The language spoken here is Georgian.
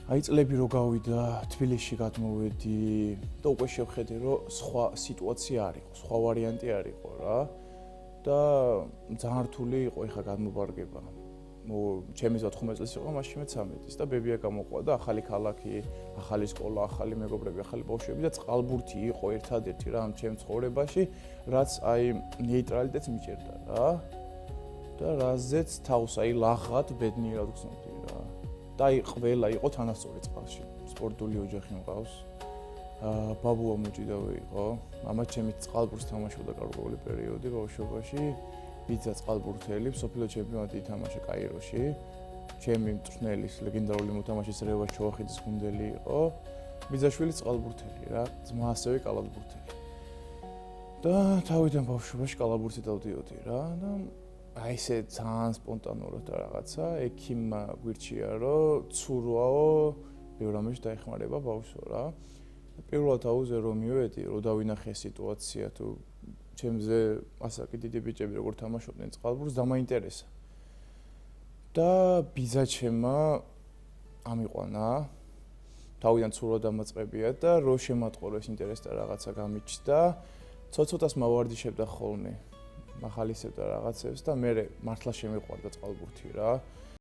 აი წლები რო გავიდა, თბილისში გადმოვედი და უკვე შევხედე, რომ სხვა სიტუაცია არ იყო, სხვა ვარიანტი არ იყო რა. და ძალიან რთული იყო ეხა გადმოვარგება. ჩემი 14 წლის იყო, მაშინ მე 13-ის და ბებია გამოყვა და ახალი ქალაქი, ახალი სკოლა, ახალი მეგობრები, ახალი ბავშვები და წყალბურთი იყო ერთადერთი რა ამ ჩემ ცხოვრებაში, რაც აი ნეიტრალიტეტს მიჭერდა რა. და რაზეც თავს აი ლაღად ბედნიერად გრძნობდი რა. და აი ყველა იყო თანასწორი წყალში. სპორტული ოჯახი მყავს. ბაბუა მოჭიდავე იყო. მამა ჩემი წყალბურთს თამაშობდა გარკვეული პერიოდი ბავშვობაში. ბიძა წყალბურთელი, მსოფლიო ჩემპიონატი ითამაშა კაიროში. ჩემი მწვრთნელის ლეგენდარული მოთამაშის რევას ჩოახიძის გუნდელი იყო. ბიძაშვილი წყალბურთელი რა, ძმა ასევე კალათბურთელი. და თავიდან ბავშვობაში კალათბურთი დავდიოდი რა და აი ესე ძალიან სპონტანურად და რაღაცა ექიმმა გვირჩია რომ ცურვაო ბევრ რამეში დაეხმარება ბავშვო რა. პირველად აუზე რომ მივედი, რომ დავინახე სიტუაცია თუ ჩემზე ასაკი დიდი ბიჭები როგორ თამაშობდნენ წყალბურთს დამაინტერესა. და ბიძა ჩემმა ამიყვანა. თავიდან ცურვა დამაწყებია და რო შემატყორეს ინტერესი და რაღაცა გამიჩნდა, ცოტ-ცოტას მავარდიშებდა ხოლმე. მახალისებდა რაღაცებს და მე მართლა შემიყვარდა წყალბურთი რა.